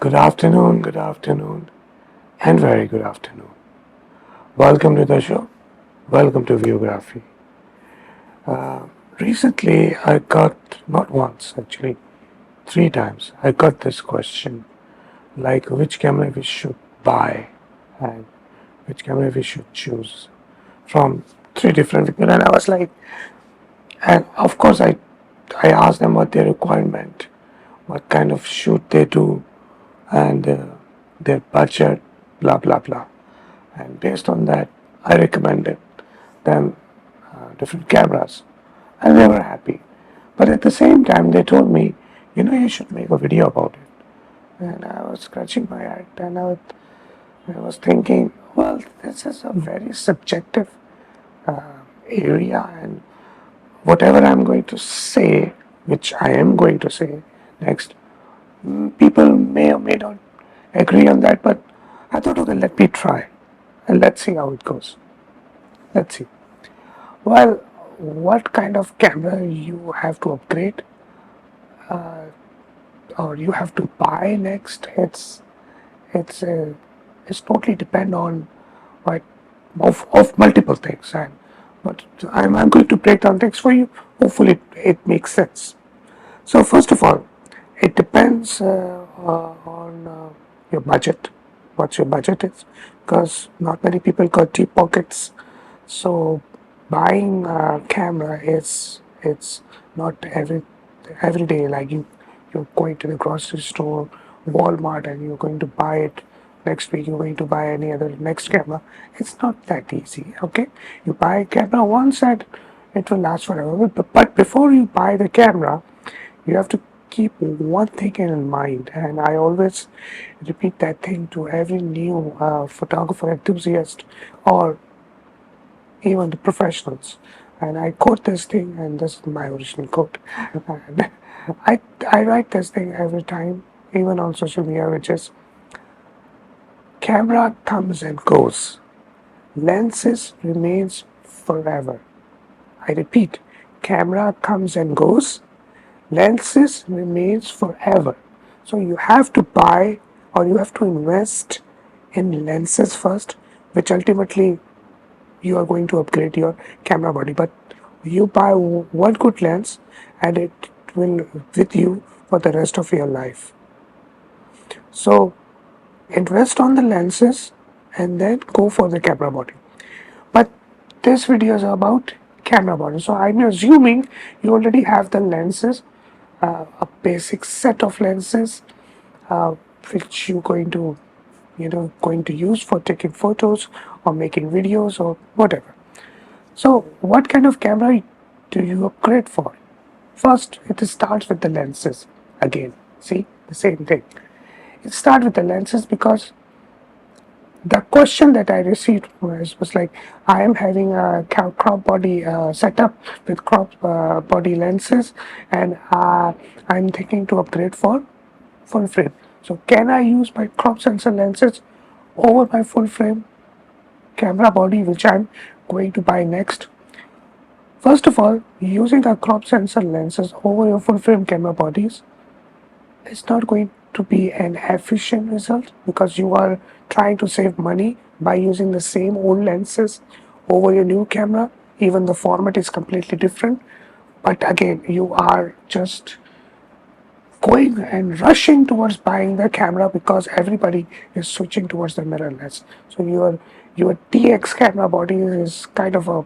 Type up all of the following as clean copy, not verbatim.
Good afternoon, and very good afternoon. Welcome to the show. Welcome to VUEGRAPHY. Recently, I got, not once actually, three times, I got this question like which camera we should buy and which camera we should choose from three different people. And I was like, and of course, I asked them what their requirement, what kind of shoot they do, and their budget, blah blah blah. And based on that, I recommended them different cameras, and they were happy. But at the same time, they told me, you should make a video about it. And I was scratching my head, and I was thinking, well, this is a very subjective area, and whatever I'm going to say, which I am going to say next, people may or may not agree on that, but I thought, okay, let me try and let's see how it goes. Let's see. Well, what kind of camera you have to upgrade or you have to buy next? It's it's totally depend on what of multiple things, and but I'm going to break down things for you. Hopefully, it makes sense. So first of all, it depends on your budget. What your budget is, because not many people got deep pockets. So buying a camera is it's not every day like you're going to the grocery store, Walmart, and you're going to buy it. Next week you're going to buy any other next camera. It's not that easy. Okay, you buy a camera once and it will last forever. But before you buy the camera, you have to keep one thing in mind, and I always repeat that thing to every new photographer enthusiast or even the professionals. And I quote this thing, and this is my original quote. And I write this thing every time, even on social media, which is camera comes and goes, lenses remains forever. I repeat, camera comes and goes, lenses remains forever. So you have to buy or you have to invest in lenses first, which ultimately you are going to upgrade your camera body. But you buy one good lens and it will with you for the rest of your life. So invest on the lenses and then go for the camera body. But this video is about camera body. So I'm assuming you already have the lenses, a basic set of lenses, which you're going to use for taking photos or making videos or whatever. So what kind of camera do you upgrade for? First, it starts with the lenses. Again, see, the same thing. It starts with the lenses because the question that I received was like, I am having a crop body setup with crop body lenses, and I'm thinking to upgrade for full frame. So can I use my crop sensor lenses over my full frame camera body, which I'm going to buy next? First of all, using a crop sensor lenses over your full frame camera bodies is not going to be an efficient result because you are trying to save money by using the same old lenses over your new camera. Even the format is completely different, but again, you are just going and rushing towards buying the camera because everybody is switching towards the mirrorless. So your TX camera body is kind of a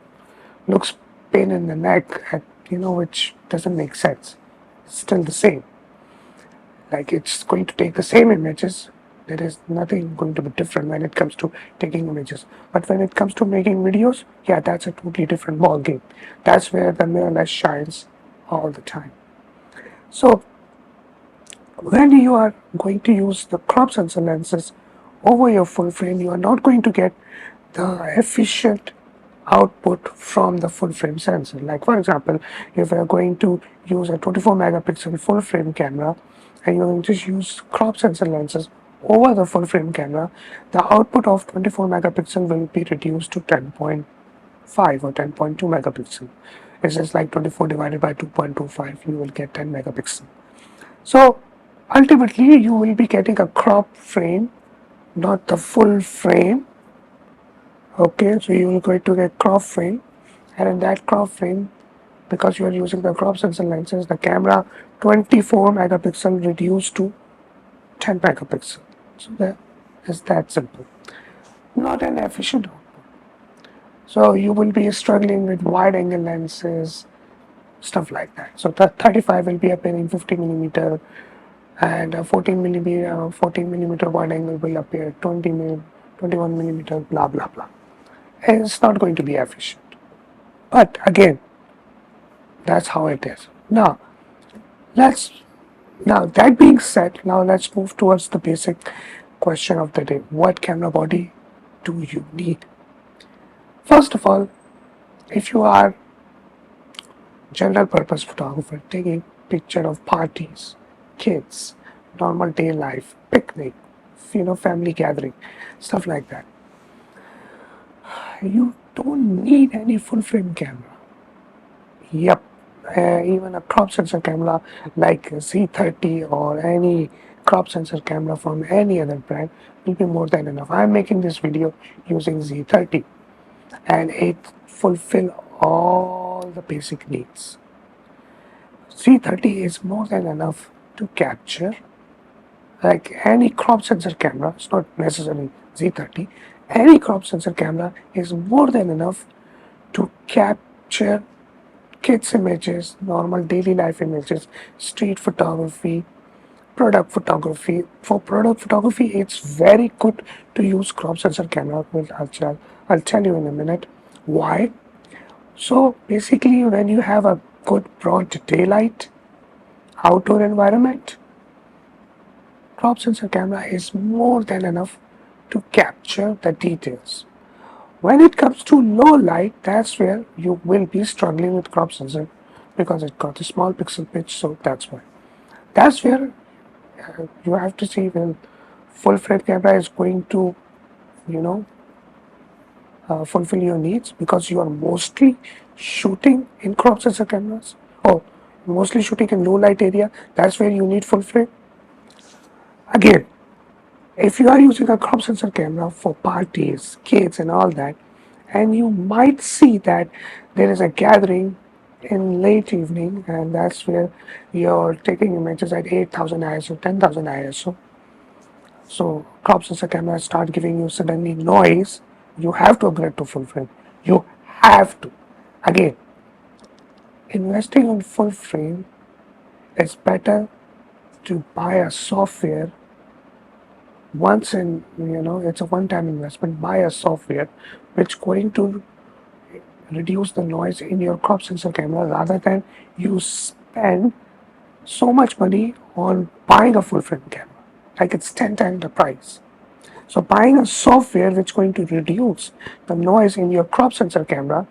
looks pain in the neck, which doesn't make sense. It's still the same. Like it's going to take the same images. There is nothing going to be different when it comes to taking images. But when it comes to making videos, yeah, that's a totally different ball game. That's where the mirrorless shines all the time. So when you are going to use the crop sensor lenses over your full frame, you are not going to get the efficient output from the full frame sensor. Like for example, if we are going to use a 24 megapixel full frame camera and you're going to use crop sensor lenses over the full frame camera, the output of 24 megapixel will be reduced to 10.5 or 10.2 megapixel. It's just like 24 divided by 2.25, you will get 10 megapixel. So Ultimately, you will be getting a crop frame, not the full frame. Okay, so you will going to get crop frame, and in that crop frame, because you are using the crop sensor lenses, the camera 24 megapixel reduced to 10 megapixel. So that is that simple. Not an efficient output. So you will be struggling with wide angle lenses, stuff like that. So the 35 will be appearing 50 millimeter, and 14 millimeter wide angle will appear 21 millimeter, blah blah blah. And it's not going to be efficient. But again, that's how it is. Let's now that being said, now let's move towards the basic question of the day. What camera body do you need? First of all, if you are general purpose photographer taking picture of parties, kids, normal day life, picnic, family gathering, stuff like that, you don't need any full frame camera. Yep, even a crop sensor camera like Z30 or any crop sensor camera from any other brand will be more than enough. I'm making this video using Z30 and it fulfill all the basic needs. Z30 is more than enough to capture, like any crop sensor camera, it's not necessarily Z30, any crop sensor camera is more than enough to capture kids images, normal daily life images, street photography, product photography. For product photography, it's very good to use crop sensor camera. I'll tell you in a minute why. So basically, when you have a good broad daylight outdoor environment, crop sensor camera is more than enough to capture the details. When it comes to low light, that's where you will be struggling with crop sensor because it got a small pixel pitch, so that's why. That's where you have to see when full frame camera is going to, you know, fulfill your needs because you are mostly shooting in crop sensor cameras or mostly shooting in low light area. That's where you need full frame. Again, if you are using a crop sensor camera for parties, kids, and all that, and you might see that there is a gathering in late evening, and that's where you're taking images at 8,000 ISO, 10,000 ISO. So crop sensor cameras start giving you suddenly noise. You have to upgrade to full frame. You have to. Again, investing on full frame is better to buy a software once in, it's a one-time investment. Buy a software which going to reduce the noise in your crop sensor camera rather than you spend so much money on buying a full frame camera. Like it's 10 times the price. So buying a software which going to reduce the noise in your crop sensor camera,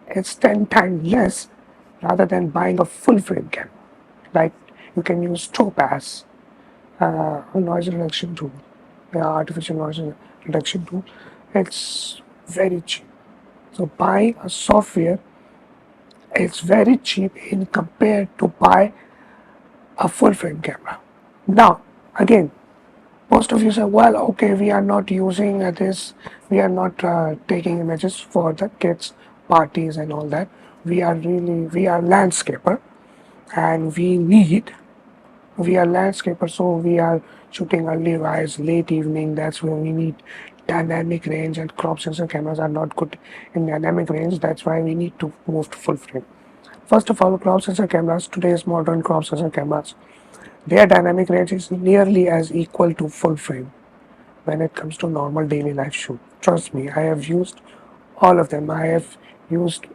it's 10 times less rather than buying a full frame camera. Like you can use Topaz, a noise reduction tool, artificial noise reduction tool. It's very cheap. So buying a software, it's very cheap in compared to buy a full frame camera. Now, again, most of you say, well, okay, we are not using this, we are not taking images for the kids' parties and all that. We are landscaper and we are landscaper, so we are shooting early rise, late evening, that's where we need dynamic range and crop sensor cameras are not good in dynamic range, that's why we need to move to full frame. First of all, crop sensor cameras, today's modern crop sensor cameras, their dynamic range is nearly as equal to full frame when it comes to normal daily life shoot. Trust me, I have used all of them. I have used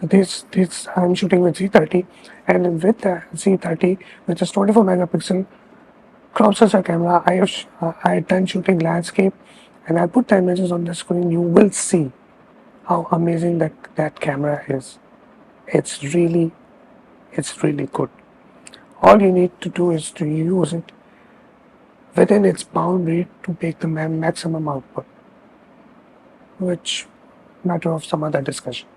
this I'm shooting with Z30, and with the Z30, which is 24 megapixel crop sensor camera, I done shooting landscape, and I put the images on the screen. You will see how amazing that camera is. It's really good. All you need to do is to use it within its boundary to make the maximum output, which matter of some other discussion.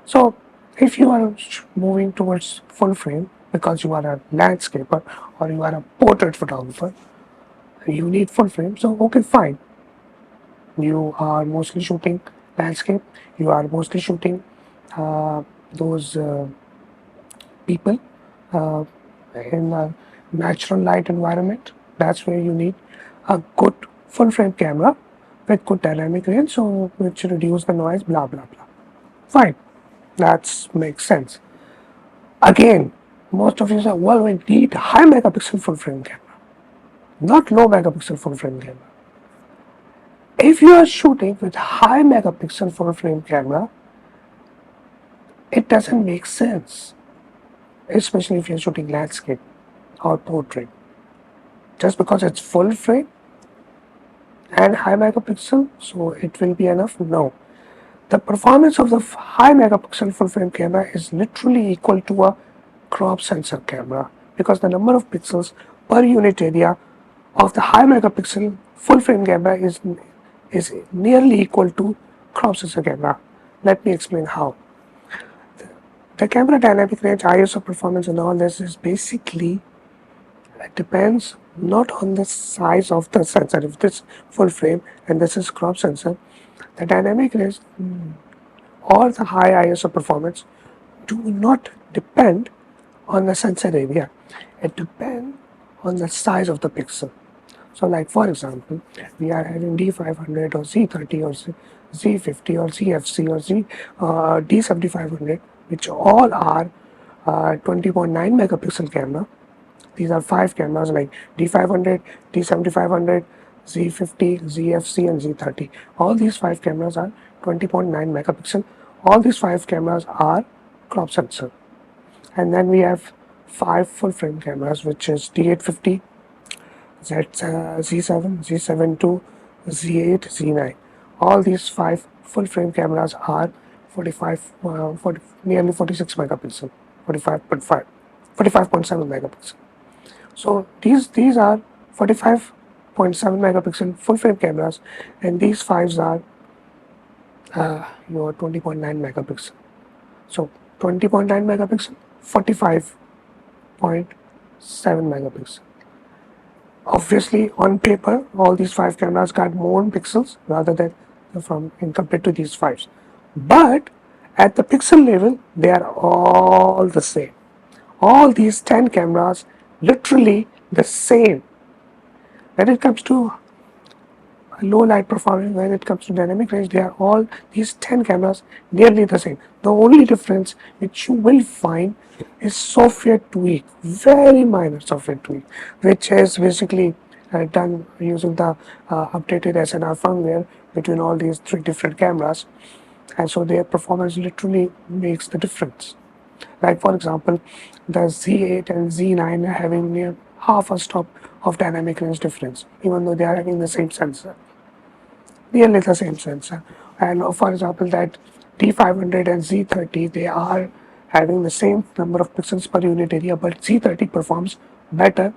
So if you are moving towards full frame, because you are a landscaper or you are a portrait photographer. You need full frame, so okay, fine. You are mostly shooting landscape. You are mostly shooting those people uh, in a natural light environment. That's where you need a good full frame camera with good dynamic range, so which reduce the noise. Blah blah blah. Fine, that makes sense. Again, most of you say, well, we need high megapixel full frame camera, not low megapixel full frame camera. If you are shooting with high megapixel full frame camera, it doesn't make sense, especially if you're shooting landscape or portrait. Just because it's full frame and high megapixel, so it will be enough? No. The performance of the high megapixel full frame camera is literally equal to a crop sensor camera, because the number of pixels per unit area of the high megapixel full frame camera is nearly equal to crop sensor camera. Let me explain how. The camera dynamic range, ISO performance and all this is basically, it depends not on the size of the sensor. If this full frame and this is crop sensor, the dynamic range or the high ISO performance do not depend on the sensor area. It depends on the size of the pixel. So like for example, we are having D500 or Z30 or Z50 or ZFC or D7500, which all are 20.9 megapixel camera. These are 5 cameras like D500, D7500, Z50, ZFC and Z30. All these 5 cameras are 20.9 megapixel. All these 5 cameras are crop sensor. And then we have 5 full frame cameras, which is D850, Z7, Z72, Z8, Z9. All these 5 full frame cameras are 40, nearly 46 megapixel, 45.5, 45.7 megapixel. So these are 45.7 megapixel full frame cameras, and these 5s are your 20.9 megapixel. So 20.9 megapixel, 45.7 megapixel. Obviously, on paper, all these 5 cameras got more pixels rather than in compared to these 5s. But at the pixel level, they are all the same. All these 10 cameras literally the same. When it comes to low light performance, when it comes to dynamic range, they are all these 10 cameras nearly the same. The only difference which you will find is software tweak, very minor software tweak, which is basically done using the updated SNR firmware between all these 3 different cameras, and so their performance literally makes the difference. Like for example, the Z8 and Z9 are having near half a stop of dynamic range difference, even though they are having the same sensor, nearly the same sensor. And for example, that D500 and Z30, they are having the same number of pixels per unit area, but Z30 performs better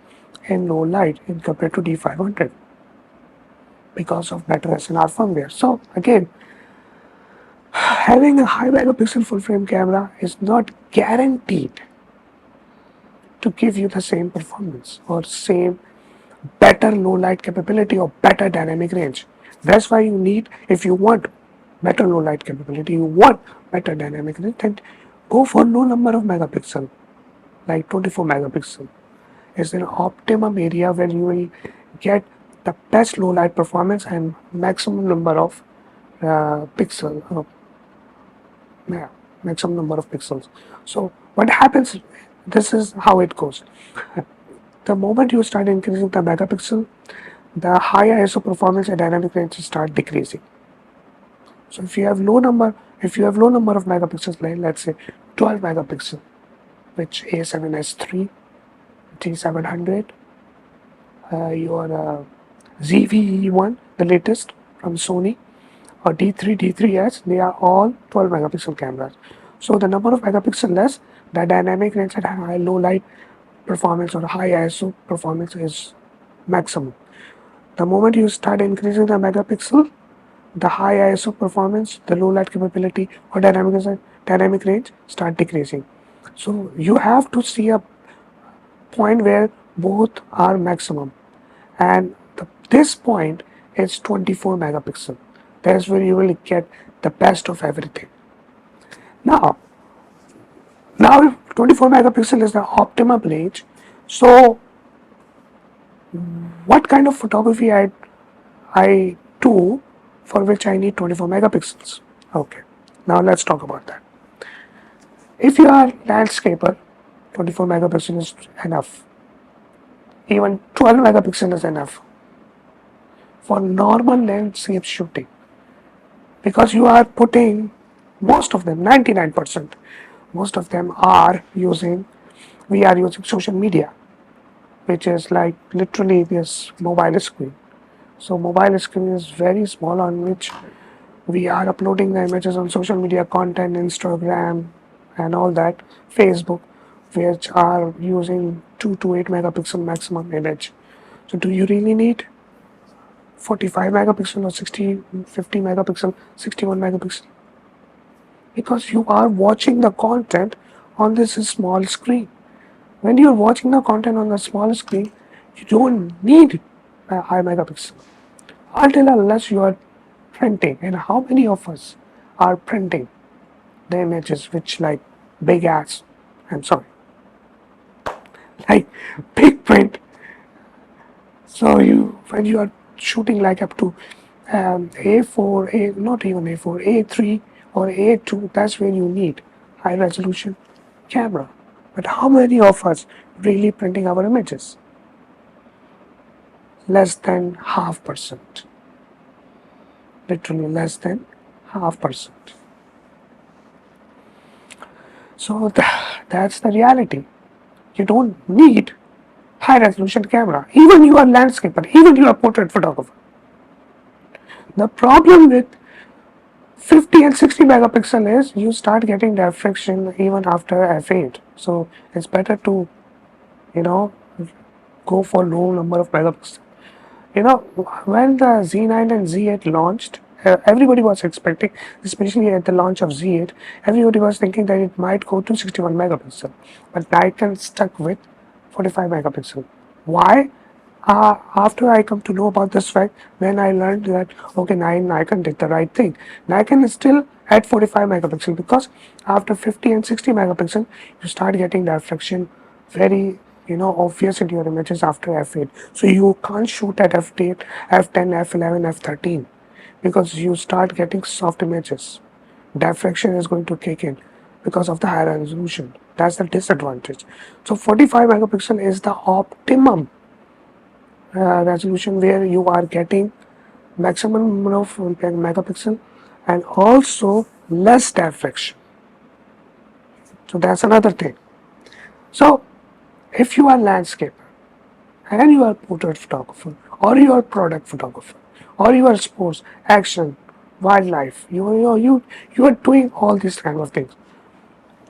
in low light in compared to D500 because of better SNR firmware. So again, having a high megapixel full frame camera is not guaranteed to give you the same performance or same better low light capability or better dynamic range. That's why you need, if you want better low light capability, you want better dynamic range, then go for low number of megapixel, like 24 megapixel. Is an optimum area where you will get the best low light performance and maximum number of maximum number of pixels. So what happens, this is how it goes. The moment you start increasing the megapixel, the higher ISO performance and dynamic range start decreasing. So if you have low number of megapixels, like let's say 12 megapixel, which A7S3, T700, your ZV-E1, the latest from Sony, or D3, D3S, they are all 12 megapixel cameras. So the number of megapixel less, the dynamic range at high low light performance or high ISO performance is maximum. The moment you start increasing the megapixel, the high ISO performance, the low light capability or dynamic range start decreasing. So you have to see a point where both are maximum, and this point is 24 megapixel. That's where you will get the best of everything. Now, now 24 megapixel is the optimum range. So what kind of photography I do for which I need 24 megapixels? Okay, now let's talk about that. If you are landscaper, 24 megapixel is enough. Even 12 megapixel is enough for normal landscape shooting, because you are putting most of them, 99%, most of them are using, we are using social media, which is like literally this mobile screen. So mobile screen is very small on which we are uploading the images on social media content, Instagram and all that, Facebook, which are using 2 to 8 megapixel maximum image. So do you really need 45 megapixel or 60, 50 megapixel, 61 megapixel? Because you are watching the content on this small screen. When you are watching the content on the small screen, you don't need a high megapixel until unless you are printing. And how many of us are printing the images which like big ass, I'm sorry, like big print? So you, when you are shooting like up to A4, not even A4, A3 or A2, that's when you need high resolution camera. But how many of us really printing our images? Less than half percent. Literally less than half percent. So that's the reality. You don't need high resolution camera. Even you are landscaper, even you are portrait photographer. The problem with 50 and 60 megapixel is you start getting diffraction even after f8. So it's better to, you know, go for low number of megapixels. You know, when the Z9 and Z8 launched, everybody was expecting, especially at the launch of Z8, everybody was thinking that it might go to 61 megapixel. But Nikon stuck with 45 megapixel. Why? After I come to know about this fact, then I learned that okay, Nikon did the right thing. Nikon is still at 45 megapixel because after 50 and 60 megapixel, you start getting diffraction very obvious in your images after f8. So you can't shoot at f8, f10, f11, f13 because you start getting soft images. Diffraction is going to kick in because of the higher resolution. That's the disadvantage. So 45 megapixel is the optimum resolution where you are getting maximum number of megapixel and also less diffraction. So that's another thing. So if you are landscaper and you are portrait photographer or you are product photographer or you are sports, action, wildlife, you are doing all these kind of things.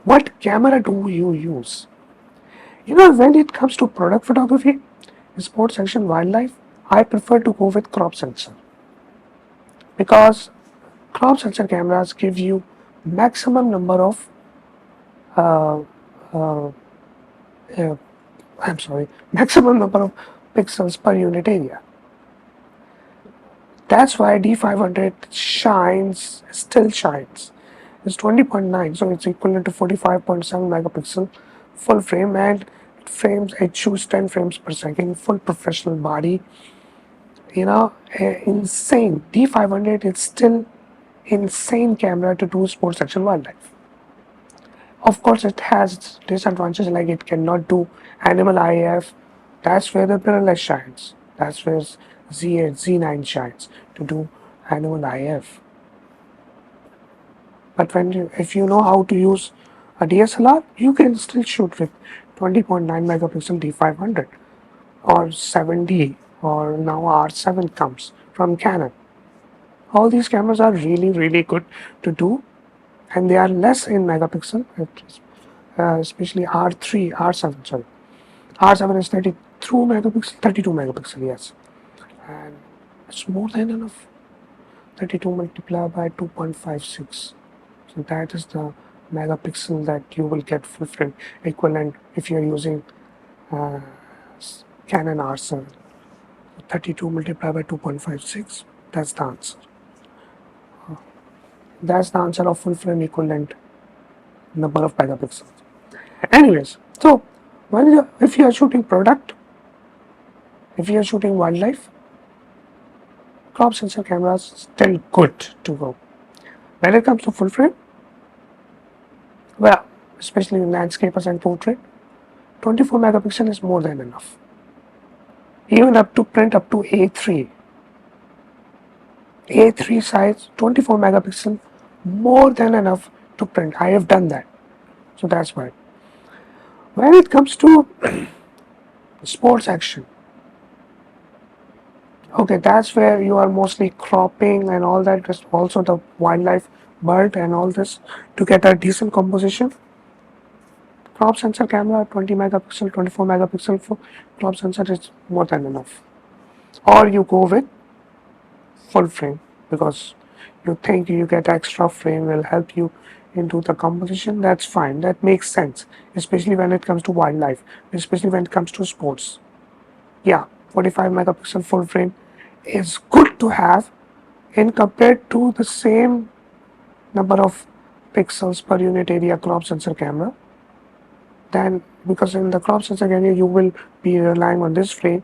What camera do you use? When it comes to product photography, sports, action, wildlife, I prefer to go with crop sensor because crop sensor cameras give you maximum number of uh, uh, uh, maximum number of pixels per unit area. That's why D500 still shines. It's 20.9, so it's equivalent to 45.7 megapixel full frame, and it shoots 10 frames per second, full professional body. Insane. D500 is still insane camera to do sports action wildlife. Of course, it has disadvantages like it cannot do animal IF. That's where the mirrorless shines. That's where Z8, Z9 shines to do animal IF. But if you know how to use a DSLR, you can still shoot with 20.9 megapixel D500 or 7D, or now R7 comes from Canon. All these cameras are really, really good to do, and they are less in megapixel, especially R3, R7, sorry. R7 is 32 megapixel, yes. And it's more than enough. 32 multiplied by 2.56. So that is the megapixel that you will get full frame equivalent if you are using uh, Canon R7. 32 multiplied by 2.56. That's the answer. That's the answer of full frame equivalent number of megapixels. Anyways, so if you are shooting product, if you are shooting wildlife, crop sensor cameras still good to go. When it comes to full frame, well, especially in landscapers and portrait, 24 megapixel is more than enough. Even up to print up to A3. A3 size, 24 megapixel, more than enough to print. I have done that. So that's why. When it comes to sports action, okay, that's where you are mostly cropping and all that, just also the wildlife, bird and all this to get a decent composition. Crop sensor camera, 20 megapixel, 24 megapixel for crop sensor is more than enough. Or you go with full frame because you think you get extra frame will help you into the composition. That's fine, that makes sense, especially when it comes to wildlife, especially when it comes to sports. Yeah, 45 megapixel full frame is good to have in compared to the same number of pixels per unit area crop sensor camera. Then because in the crop sensor camera you will be relying on this frame,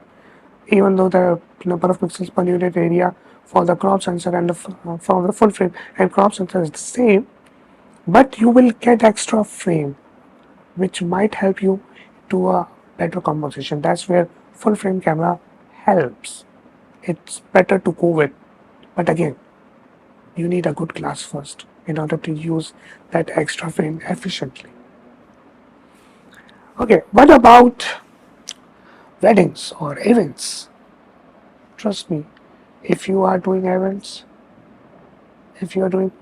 even though the number of pixels per unit area for the crop sensor and for the full frame and crop sensor is the same, but you will get extra frame which might help you to a better composition. That's where full frame camera helps. It's better to go with, but again, you need a good glass first in order to use that extra frame efficiently. Okay, what about weddings or events? Trust me, if you are doing events, if you are doing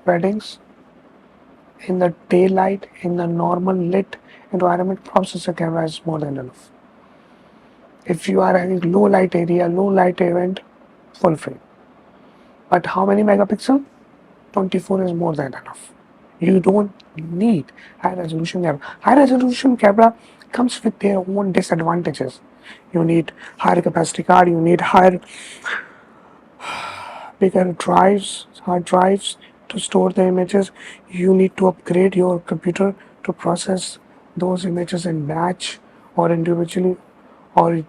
weddings in the daylight, in the normal lit environment, processor camera is more than enough. If you are having low light area, low light event, full frame. But how many megapixel? 24 is more than enough. You don't need high resolution camera. High resolution camera comes with their own disadvantages. You need higher capacity card, you need higher bigger drives, hard drives to store the images. You need to upgrade your computer to process those images in batch or individually or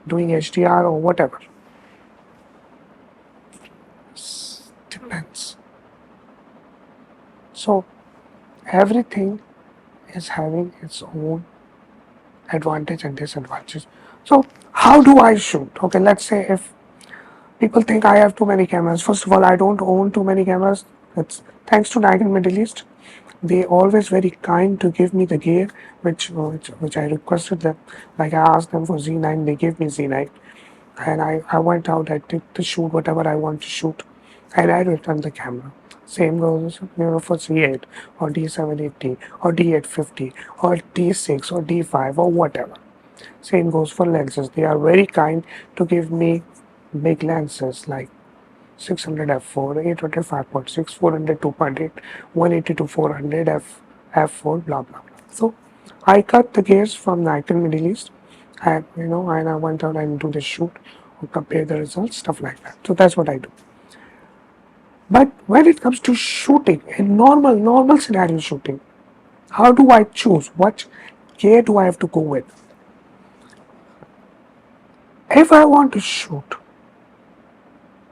doing HDR or whatever. Depends. So everything is having its own advantage and disadvantage. So how do I shoot? Okay, let's say if people think I have too many cameras. First of all, I don't own too many cameras. It's thanks to Nikon Middle East. They always very kind to give me the gear which I requested them. Like I asked them for Z9, they gave me Z9. And I went out, I did to shoot whatever I want to shoot. And I returned the camera. Same goes for C8 or D780 or D850 or D6 or D5 or whatever. Same goes for lenses. They are very kind to give me big lenses like 600 f4, 800 5.6, 400 2.8, 180 to 400 f4, blah blah blah. So I cut the gears from Nikon Middle East, and and I went out and do the shoot, or compare the results, stuff like that. So that's what I do. But when it comes to shooting, in normal scenario shooting, how do I choose? What gear do I have to go with? If I want to shoot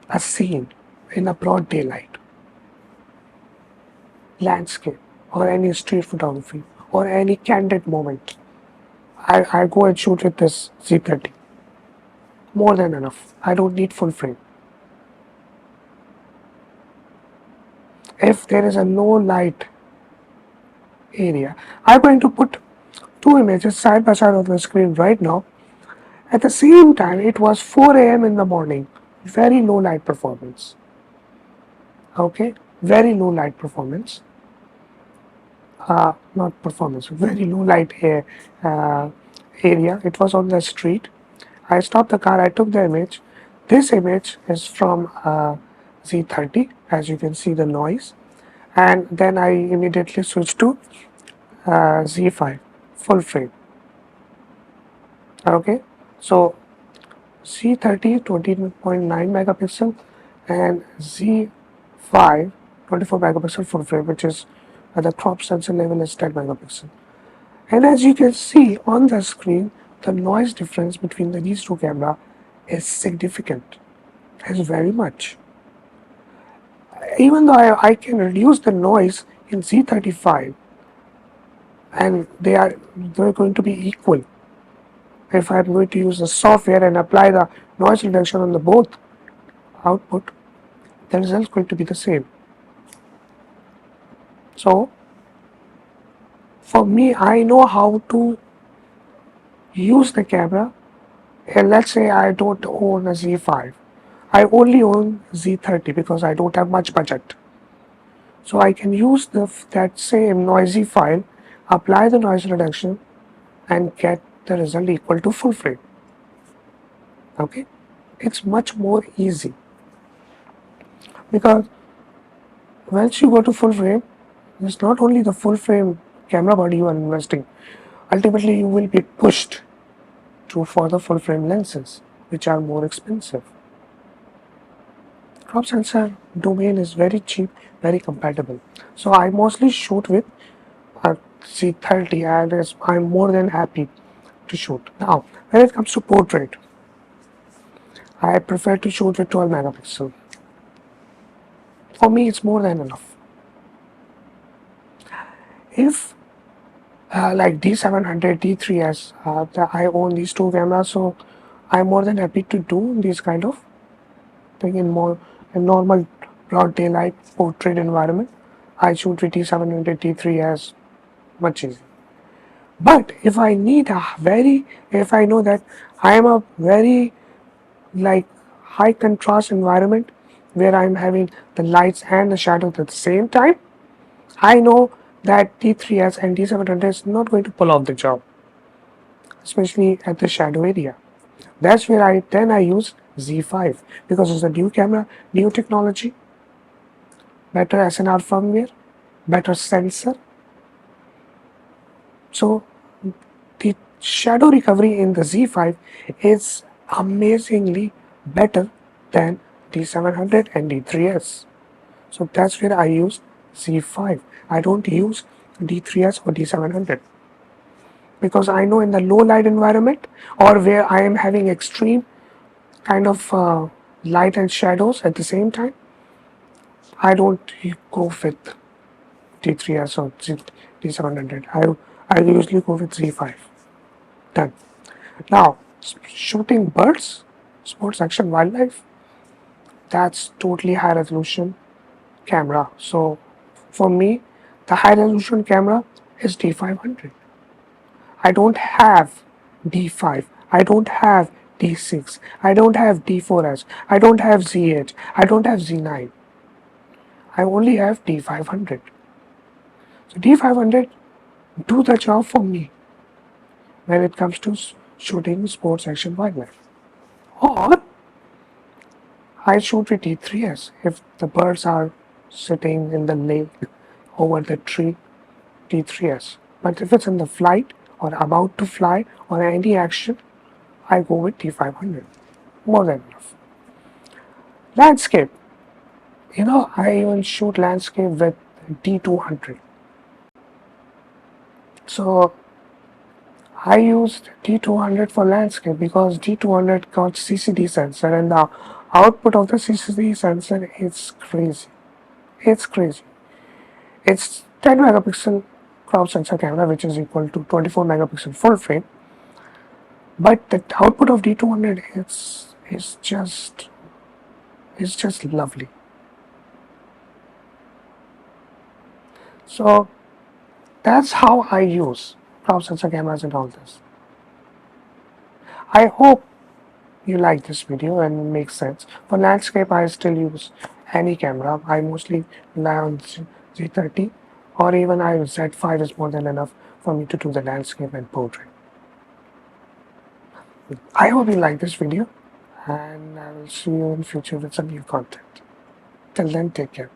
a scene in a broad daylight, landscape, or any street photography, or any candid moment, I go and shoot with this Z30. More than enough. I don't need full frame. If there is a low light area, I'm going to put two images side by side on the screen right now. At the same time, it was 4 a.m. in the morning. Very low light performance. Okay, very low light performance. Not performance, very low light area. It was on the street. I stopped the car, I took the image. This image is from Z30, as you can see the noise. And then I immediately switched to Z5, full frame. Okay, so Z30 20.9 megapixel and Z5 24 megapixel full frame, which is the crop sensor level is 10 megapixel. And as you can see on the screen, the noise difference between these two cameras is significant, is very much. Even though I can reduce the noise in Z35 and they're going to be equal. If I'm going to use the software and apply the noise reduction on the both output, the result is going to be the same. So for me, I know how to use the camera. And let's say I don't own a Z5. I only own Z30 because I don't have much budget. So I can use that same noisy file, apply the noise reduction, and get the result equal to full frame. Okay, it's much more easy because once you go to full frame, it's not only the full frame camera body you are investing. Ultimately, you will be pushed to for the full frame lenses, which are more expensive. Crop sensor domain is very cheap, very compatible. So I mostly shoot with a C30 and I'm more than happy to shoot. Now, when it comes to portrait, I prefer to shoot with 12 megapixel. For me, it's more than enough. If like D700, D3S, I own these two cameras, so I'm more than happy to do this kind of thing in normal broad daylight portrait environment. I shoot with D700, D3S much easier. But if I need if I know that I am a very like high contrast environment where I'm having the lights and the shadows at the same time, I know that D3S and D700 is not going to pull off the job, especially at the shadow area. That's where I use Z5 because it's a new camera, new technology, better SNR firmware, better sensor. So the shadow recovery in the Z5 is amazingly better than D700 and D3S. So that's where I use Z5. I don't use D3S or D700 because I know in the low light environment or where I am having extreme kind of light and shadows at the same time, I don't go with D3S or D700. I usually go with Z5. Done. Now, shooting birds, sports action wildlife, that's totally high resolution camera. So for me, the high resolution camera is D500. I don't have D5. I don't have D6. I don't have D4S. I don't have Z8. I don't have Z9. I only have D500. So D500 do the job for me when it comes to shooting sports action wildlife. Or I shoot with D3S if the birds are sitting in the lake over the tree, D3S. But if it's in the flight or about to fly or any action, I go with D500. More than enough. Landscape. I even shoot landscape with D200. So I used D200 for landscape because D200 got CCD sensor and the output of the CCD sensor is crazy. It's crazy. It's 10 megapixel crop sensor camera which is equal to 24 megapixel full frame. But the output of D200 is just lovely. So that's how I use crop sensor cameras and all this. I hope you like this video and it makes sense. For landscape, I still use any camera. I mostly rely on Z30 or even Z5 is more than enough for me to do the landscape and portrait. I hope you like this video and I will see you in future with some new content. Till then, take care.